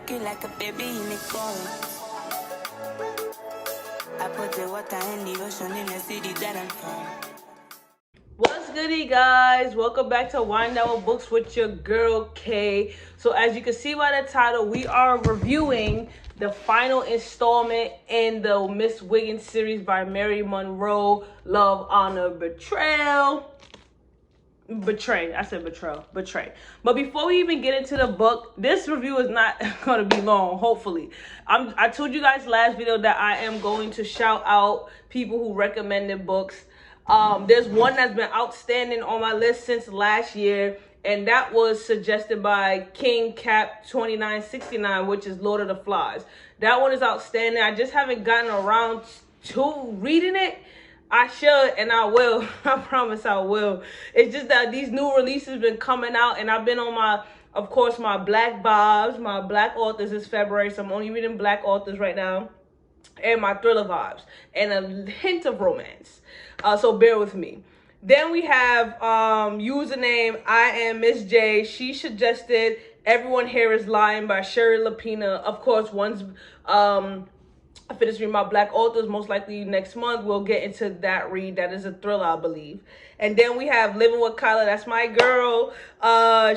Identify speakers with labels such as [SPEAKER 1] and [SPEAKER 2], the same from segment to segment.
[SPEAKER 1] rocking like a baby in the car. I put the water in the ocean in the city that I'm from.
[SPEAKER 2] What's goody, guys? Welcome back to Wind Down with Books with your girl Kay. So as you can see by the title, we are reviewing the final installment in the Miss Wiggins series by Mary Monroe, Love, Honor, Betrayal. I said betrayal. Betray. But before we even get into the book, this review is not going to be long, hopefully. I told you guys last video that I am going to shout out people who recommended books. There's one that's been outstanding on my list since last year, and that was suggested by King Cap 2969, which is Lord of the Flies. That one is outstanding. I just haven't gotten around to reading it. I should, and I will. I promise I will. It's just that these new releases been coming out, and I've been on my, of course, my black vibes, my black authors this February, so I'm only reading black authors right now, and my thriller vibes, and a hint of romance. So bear with me. Then we have username I am Miss J. She suggested Everyone Here Is Lying by Sherry Lapina. Of course, once I finish reading my black authors, most likely next month we'll get into that read. That is a thriller, I believe. And then we have Living with Kyla. That's my girl.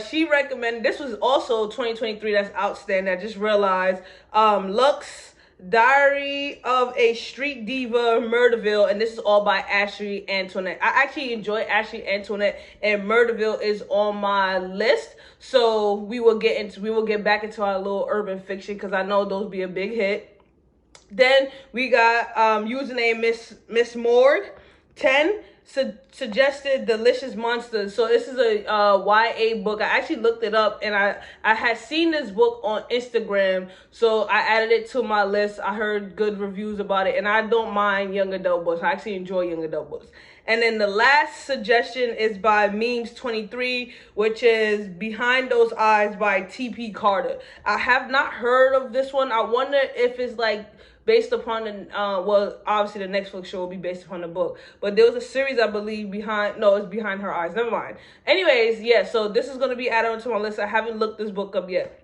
[SPEAKER 2] She recommended, this was also 2023. That's outstanding. I just realized Lux, Diary of a Street Diva, Murderville, and this is all by Ashley Antoinette. I actually enjoy Ashley Antoinette, and Murderville is on my list. So we will get back into our little urban fiction, because I know those be a big hit. Then we got username Miss Morgue 10 suggested Delicious Monsters. So this is a YA book. I actually looked it up, and I had seen this book on Instagram, so I added it to my list. I heard good reviews about it, and I don't mind young adult books. I actually enjoy young adult books. And then the last suggestion is by Memes23, which is Behind Those Eyes by T.P. Carter. I have not heard of this one. I wonder if it's like based upon the, well, obviously the Netflix show will be based upon the book. But there was a series, I believe, it's Behind Her Eyes. Never mind. Anyways, yeah, so this is going to be added onto my list. I haven't looked this book up yet.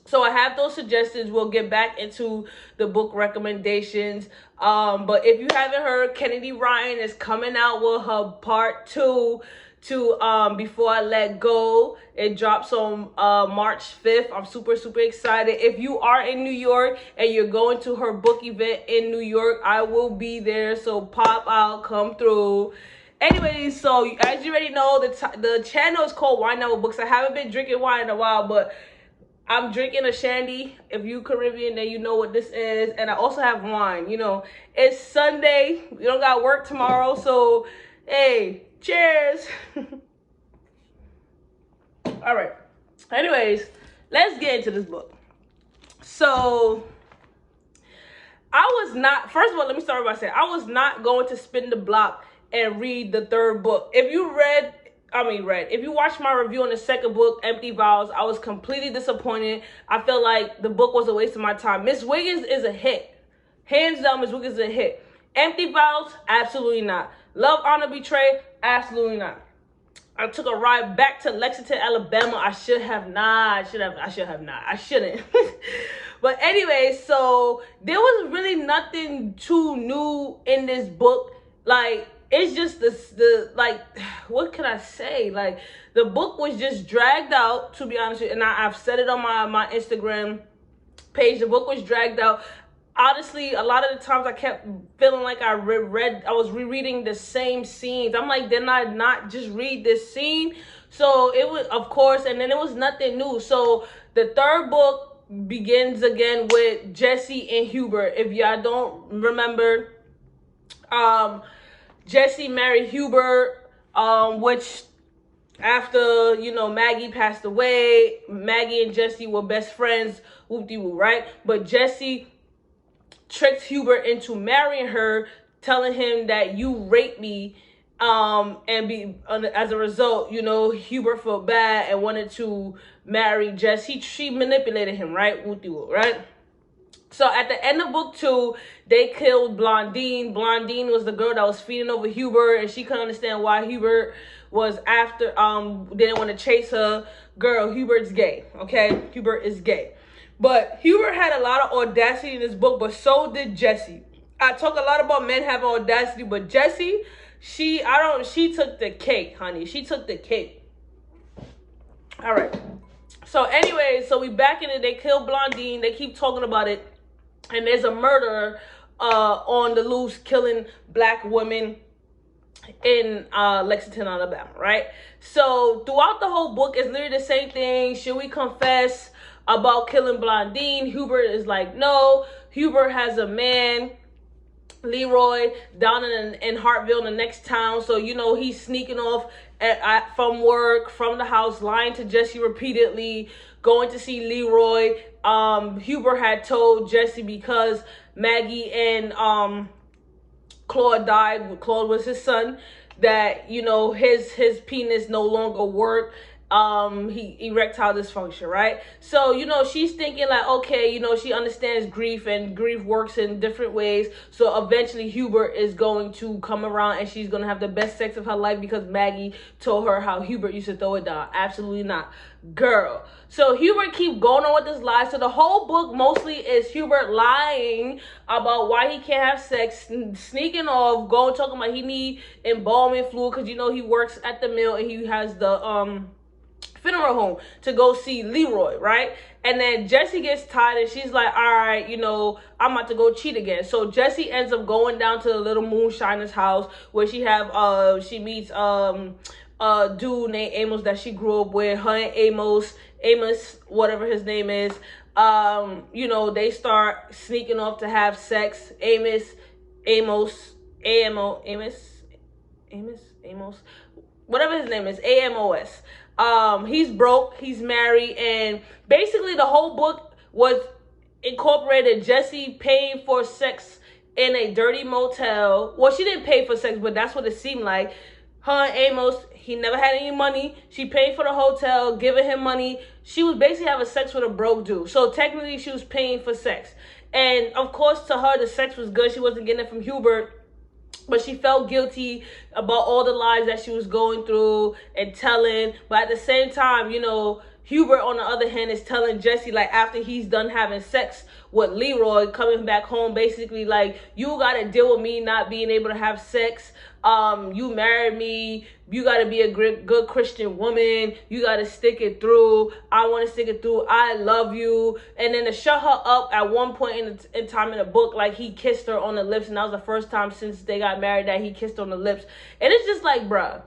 [SPEAKER 2] So I have those suggestions. We'll get back into the book recommendations. But if you haven't heard, Kennedy Ryan is coming out with her part 2 to Before I Let Go. It drops on March 5th. I'm super excited. If you are in New York and you're going to her book event in New York, I will be there. So pop out, come through. Anyways, so as you already know, the channel is called Wine Down with Books. I haven't been drinking wine in a while, but I'm drinking a shandy. If you Caribbean, then you know what this is. And I also have wine. You know, it's Sunday. We don't got work tomorrow. So, hey, cheers. All right. Anyways, let's get into this book. So, first of all, let me start by saying, I was not going to spin the block and read the third book. If you if you watched my review on the second book, Empty Vows, I was completely disappointed. I felt like the book was a waste of my time. Miss Wiggins is a hit. Hands down, Miss Wiggins is a hit. Empty Vows, absolutely not. Love, Honor, Betray, absolutely not. I took a ride back to Lexington, Alabama. I shouldn't. But anyway, so there was really nothing too new in this book. Like, it's just what can I say? Like, the book was just dragged out, to be honest with you. And I've said it on my Instagram page. The book was dragged out. Honestly, a lot of the times I kept feeling like I was rereading the same scenes. I'm like, didn't I not just read this scene? So it was, of course, and then it was nothing new. So the third book begins again with Jesse and Hubert. If y'all don't remember, Jesse married Hubert, which after, Maggie passed away, Maggie and Jesse were best friends, whoop-de-woo, right? But Jesse tricked Hubert into marrying her, telling him that you raped me, as a result, Hubert felt bad and wanted to marry Jess. She manipulated him, right? Whoop-de-woo, right? So at the end of book 2, they killed Blondine. Blondine was the girl that was feeding over Hubert, and she couldn't understand why Hubert was after, didn't want to chase her. Girl, Hubert's gay, okay? Hubert is gay. But Hubert had a lot of audacity in this book, but so did Jessie. I talk a lot about men having audacity, but Jessie, she took the cake, honey. She took the cake. All right. So anyway, so we back in it. They kill Blondine. They keep talking about it. And there's a murderer on the loose killing black women in Lexington, Alabama, right? So throughout the whole book, it's literally the same thing. Should we confess about killing Blondine? Hubert is like, no. Hubert has a man, Leroy, down in Hartville, in the next town. So, you know, he's sneaking off from work, from the house, lying to Jessie repeatedly, going to see Leroy. Hubert had told Jessie because Maggie and Claude died. Claude was his son. That, you know, his penis no longer worked. He erectile dysfunction, right? So, you know, she's thinking like, okay, you know, she understands grief and grief works in different ways. So eventually Hubert is going to come around and she's going to have the best sex of her life because Maggie told her how Hubert used to throw it down. Absolutely not. Girl. So Hubert keep going on with this lie. So the whole book mostly is Hubert lying about why he can't have sex, sneaking off, going talking about he need embalming fluid because, you know, he works at the mill and he has the funeral home to go see Leroy, right? And then Jessie gets tired and she's like, all right, you know, I'm about to go cheat again. So Jessie ends up going down to the little moonshiner's house where she meets a dude named Amos that she grew up with. Her and Amos, whatever his name is, you know, they start sneaking off to have sex. Amos, whatever his name is, Amos. He's broke, he's married, and basically the whole book was incorporated Jessie paying for sex in a dirty motel. Well, she didn't pay for sex, but that's what it seemed like. Her and Amos, he never had any money. She paid for the hotel, giving him money. She was basically having sex with a broke dude. So technically she was paying for sex. And of course to her the sex was good. She wasn't getting it from Hubert. But she felt guilty about all the lies that she was going through and telling. But at the same time, you know, Hubert, on the other hand, is telling Jessie, like, after he's done having sex with Leroy, coming back home, basically, like, you got to deal with me not being able to have sex. You married me. You got to be a good Christian woman. You got to stick it through. I want to stick it through. I love you. And then to shut her up at one point in time in the book, like, he kissed her on the lips. And that was the first time since they got married that he kissed on the lips. And it's just like, bruh.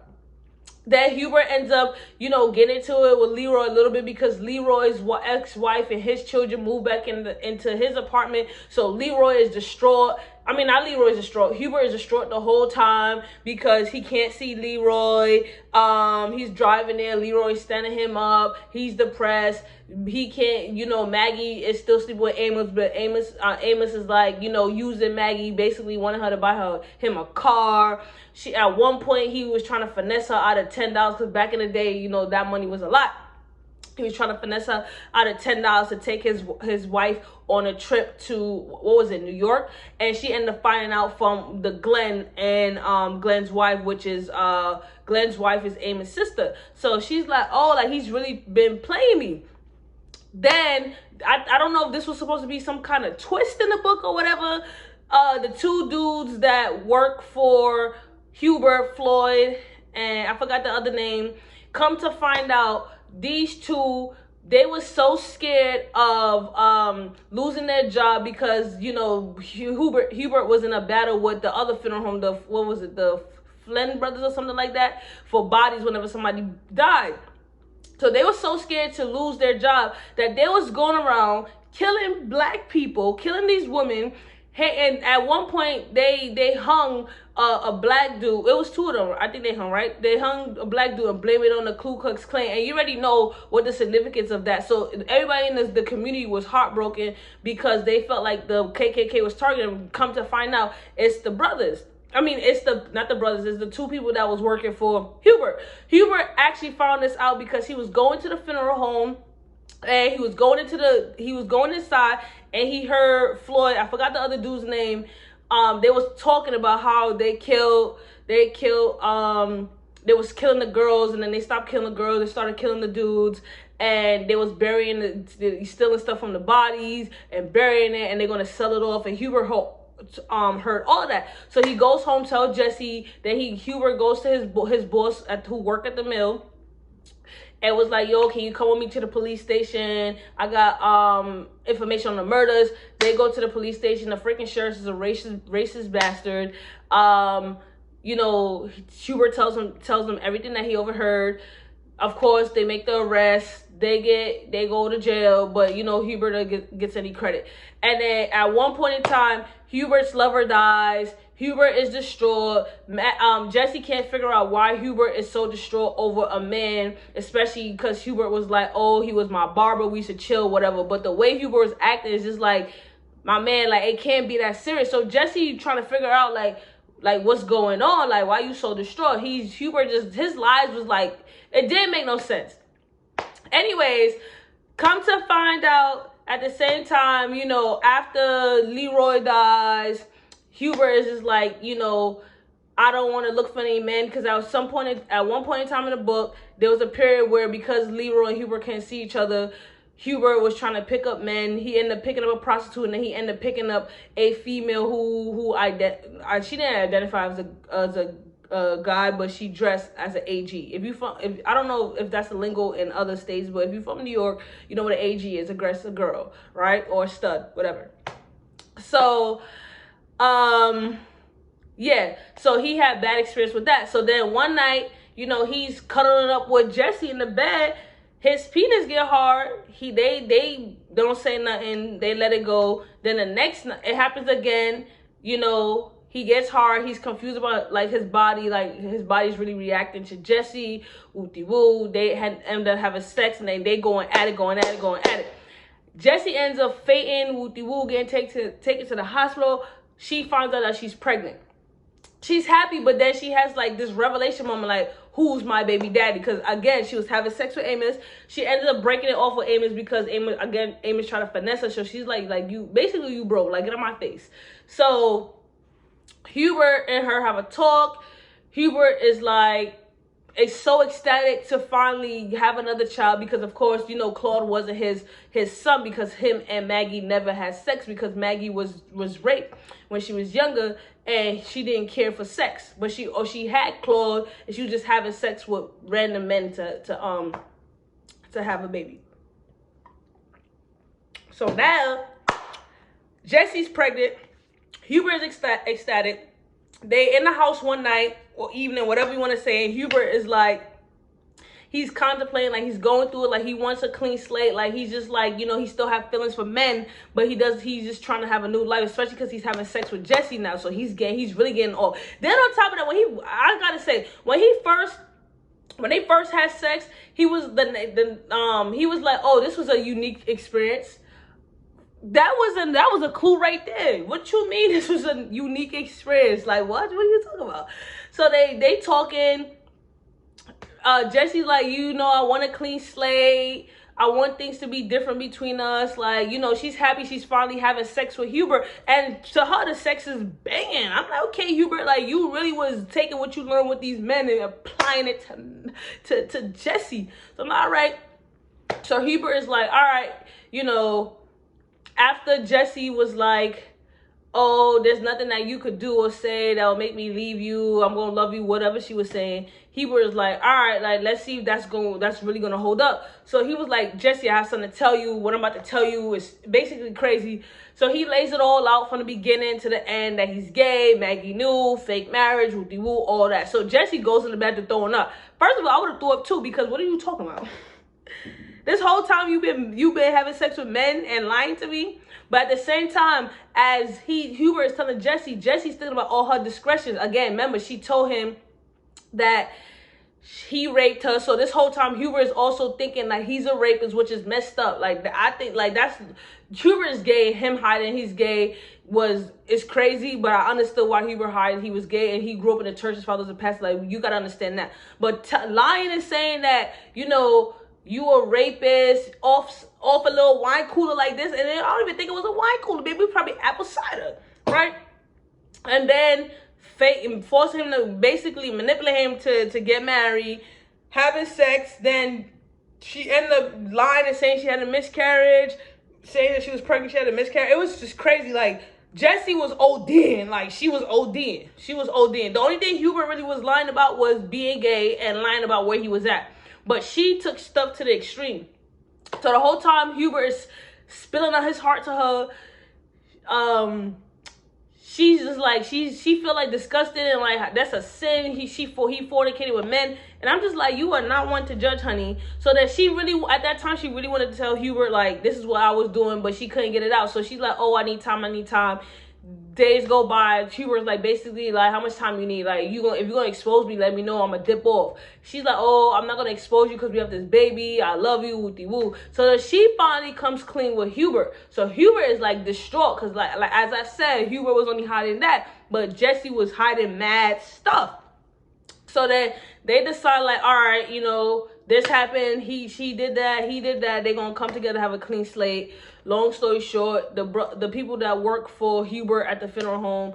[SPEAKER 2] That Hubert ends up, you know, getting into it with Leroy a little bit because Leroy's ex-wife and his children moved back into his apartment. So Leroy is distraught. I mean, not Leroy is distraught. Hubert is distraught the whole time because he can't see Leroy. He's driving there. Leroy's standing him up. He's depressed. He can't, you know, Maggie is still sleeping with Amos, but Amos is like, you know, using Maggie, basically wanting her to buy him a car. At one point, he was trying to finesse her out of $10 because back in the day, you know, that money was a lot. He was trying to finesse her out of $10 to take his wife on a trip to, what was it, New York? And she ended up finding out from the Glenn and Glenn's wife, which is, Glenn's wife is Amos' sister. So she's like, oh, like, he's really been playing me. Then, I don't know if this was supposed to be some kind of twist in the book or whatever. The two dudes that work for Hubert, Floyd, and I forgot the other name, come to find out these two, they were so scared of losing their job because, you know, Hubert was in a battle with the other funeral home, the Flynn brothers or something like that, for bodies whenever somebody died. So they were so scared to lose their job that they was going around killing black people, killing these women. Hey, and at one point they hung a black dude. It was two of them. I think they hung, right? They hung a black dude and blamed it on the Ku Klux Klan. And you already know what the significance of that. So everybody in the community was heartbroken because they felt like the KKK was targeting them. Come to find out, it's the brothers. I mean, not the brothers, it's the two people that was working for Hubert. Hubert actually found this out because he was going to the funeral home and he was going inside and he heard Floyd, I forgot the other dude's name. They was talking about how they was killing the girls and then they stopped killing the girls, they started killing the dudes. and they was burying stealing stuff from the bodies and burying it, and they're gonna sell it off. And Hubert heard all of that, so he goes home, tells Jesse that Hubert goes to his boss who worked at the mill, and was like, yo, can you come with me to the police station? I got information on the murders. They go to the police station. The freaking sheriff is a racist bastard. You know, Hubert tells them everything that he overheard. Of course, they make the arrest. They go to jail, but you know, Hubert gets any credit. And then at one point in time, Hubert's lover dies. Hubert is distraught. Jesse can't figure out why Hubert is so distraught over a man, especially because Hubert was like, oh, he was my barber, we should chill, whatever. But the way Hubert was acting is just like, my man, like, it can't be that serious. So Jesse trying to figure out like what's going on, like, why you so distraught? Hubert just, his lies was like, it didn't make no sense. Anyways, come to find out at the same time, you know, after Leroy dies, Hubert is just like, you know, I don't want to look for any men, because at one point in time in the book, there was a period where, because Leroy and Hubert can't see each other, Hubert was trying to pick up men. He ended up picking up a prostitute, and then he ended up picking up a female who she didn't identify as a guy, but she dressed as an AG. I don't know if that's the lingo in other states, but if you're from New York, you know what an AG is, aggressive girl, right? Or a stud, whatever. So, yeah. So he had bad experience with that. So then one night, you know, he's cuddling up with Jesse in the bed. His penis get hard. They don't say nothing. They let it go. Then the next night, it happens again. You know, he gets hard. He's confused about, like, his body. Like, his body's really reacting to Jesse. Woo-de-woo. They ended up having sex, and they going at it. Jesse ends up fainting. Woo-de-woo. Getting taken to the hospital. She finds out that she's pregnant. She's happy, but then she has, like, this revelation moment, like, who's my baby daddy? Because, again, she was having sex with Amos. She ended up breaking it off with Amos because Amos tried to finesse her. So she's like, you broke. Like, get on my face. So Hubert and her have a talk. Hubert is so ecstatic to finally have another child, because, of course, you know, Claude wasn't his son, because him and Maggie never had sex, because Maggie was raped when she was younger, and she didn't care for sex. But she had Claude, and she was just having sex with random men to have a baby. So now Jesse's pregnant. Hubert is ecstatic. They in the house one night or evening, whatever you want to say, and Hubert is like, he's contemplating, like, he's going through it, like, he wants a clean slate, like, he's just like, you know, he still have feelings for men, but he's just trying to have a new life, especially because he's having sex with Jesse now, so he's really getting old. Then on top of that, I gotta say, when they first had sex, he was he was like, oh, this was a unique experience. That was a clue right there. What you mean this was a unique experience? Like, what are you talking about? So they talking. Jesse's like, you know, I want a clean slate. I want things to be different between us. Like, you know, she's happy she's finally having sex with Hubert. And to her, the sex is banging. I'm like, okay, Hubert, like, you really was taking what you learned with these men and applying it to Jesse. So I'm like, all right. So Hubert is like, all right, you know, after Jesse was like, oh, there's nothing that you could do or say that will make me leave you. I'm going to love you, whatever she was saying. Hubert was like, all right, like, let's see if that's really going to hold up. So he was like, Jesse, I have something to tell you. What I'm about to tell you is basically crazy. So he lays it all out from the beginning to the end, that he's gay, Maggie knew, fake marriage, woo-de-woo, all that. So Jesse goes in the bathroom throwing up. First of all, I would have threw up too, because what are you talking about? This whole time you've been having sex with men and lying to me. But at the same time, as Hubert is telling Jesse, Jesse's thinking about all her discretions. Again, remember, she told him that he raped her. So this whole time, Hubert is also thinking like he's a rapist, which is messed up. Like, I think, like, Hubert is gay. Him hiding he's gay is crazy. But I understood why Hubert hid he was gay, and he grew up in the church. His father was a pastor. Like, you gotta understand that. But lying and saying that, you know, you a rapist off a little wine cooler like this, and I don't even think it was a wine cooler, baby. Probably apple cider, right? And then forcing him to basically manipulate him to get married, having sex. Then she ended up lying and saying she had a miscarriage, saying that she was pregnant, she had a miscarriage. It was just crazy. Like, Jessie was ODing. Like, she was ODing. She was ODing. The only thing Hubert really was lying about was being gay and lying about where he was at. But she took stuff to the extreme. So the whole time Hubert is spilling out his heart to her, she's just like, she feel like disgusted and like that's a sin. He fornicated with men, and I'm just like, you are not one to judge, honey. So that she really, at that time, she really wanted to tell Hubert like, this is what I was doing, but she couldn't get it out. So she's like, oh, I need time. Days go by. Hubert's like, basically like, how much time you need? Like, if you're gonna expose me, let me know. I'm gonna dip off. She's like, oh, I'm not gonna expose you because we have this baby. I love you, wooty woo. So she finally comes clean with Hubert. So Hubert is like distraught because like as I said, Hubert was only hiding that, but Jessie was hiding mad stuff. So then they decide like, all right, you know, this happened. She did that. He did that. They're gonna come together, have a clean slate. Long story short, the people that work for Hubert at the funeral home,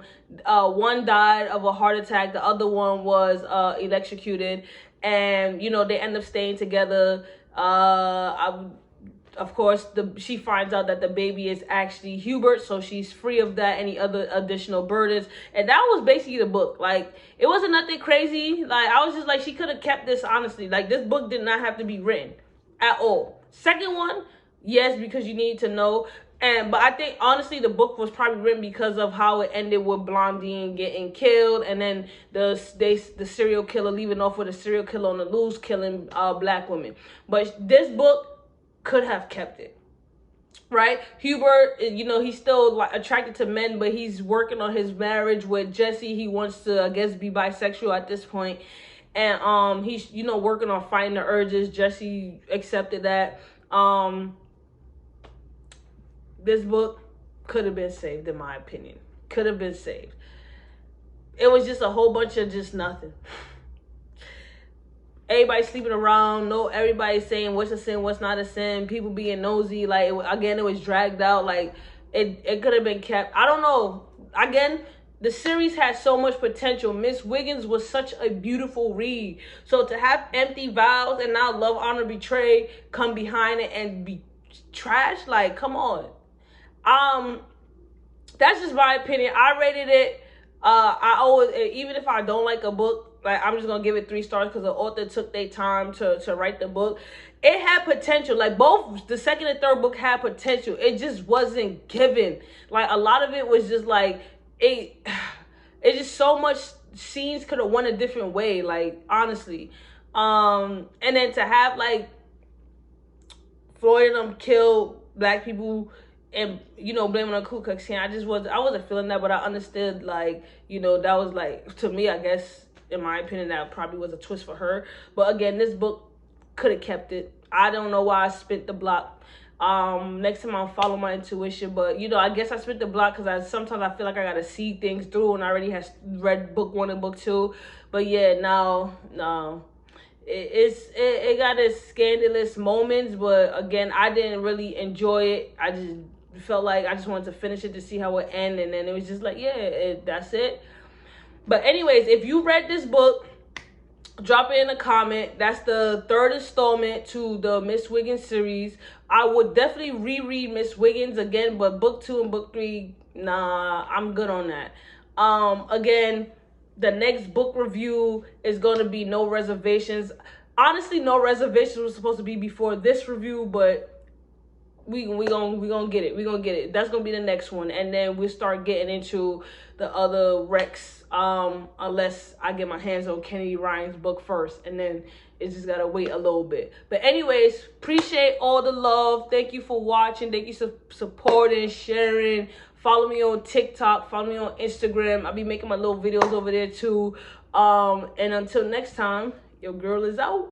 [SPEAKER 2] one died of a heart attack. The other one was electrocuted, and you know they end up staying together. Of course, she finds out that the baby is actually Hubert, so she's free of that, any other additional burdens. And that was basically the book. Like, it wasn't nothing crazy. Like, I was just like, she could have kept this, honestly. Like, this book did not have to be written at all. Second one, yes, because you need to know. But I think, honestly, the book was probably written because of how it ended with Blondine getting killed, and then the serial killer leaving off with a serial killer on the loose, killing black women. But this book could have kept it, right? Hubert, you know, he's still like attracted to men, but he's working on his marriage with Jessie. He wants to, I guess, be bisexual at this point. And he's, you know, working on fighting the urges. Jessie accepted that. This book could have been saved, in my opinion. Could have been saved. It was just a whole bunch of just nothing. Everybody sleeping around. No, everybody saying what's a sin, what's not a sin. People being nosy. Like, again, it was dragged out. Like, it could have been kept. I don't know. Again, the series had so much potential. Miss Wiggins was such a beautiful read. So to have Empty Vows and now Love, Honor, Betray come behind it and be trash, like, come on. That's just my opinion. I rated it. I always, even if I don't like a book, like, I'm just gonna give it 3 stars because the author took their time to write the book. It had potential. Like, both the second and third book had potential. It just wasn't given. Like, a lot of it was just like it just so much scenes could have went a different way. Like, honestly, and then to have like Floyd and them kill black people and, you know, blaming on Ku Klux Klan, I wasn't feeling that, but I understood, like, you know, that was like, to me, I guess, in my opinion, that probably was a twist for her. But again, this book could have kept it. I don't know why I spent the block. Next time I'll follow my intuition. But, you know, I guess I spent the block because sometimes I feel like I got to see things through, and I already have read book 1 and book 2. But yeah, no. It got its scandalous moments, but again, I didn't really enjoy it. I just felt like I just wanted to finish it to see how it ended, and then it was just like, yeah, that's it. But anyways, if you read this book, drop it in a comment. That's the 3rd installment to the Miss Wiggins series. I would definitely reread Miss Wiggins again, but book 2 and book 3, nah, I'm good on that. Again, the next book review is going to be No Reservations. Honestly, No Reservations was supposed to be before this review, but we gonna get it. We gonna get it. That's gonna be the next one, and then we'll start getting into the other Rex. Unless I get my hands on Kennedy Ryan's book first, and then it's just gotta wait a little bit. But anyways, appreciate all the love. Thank you for watching. Thank you for supporting, sharing. Follow me on TikTok. Follow me on Instagram. I'll be making my little videos over there too. And until next time, your girl is out.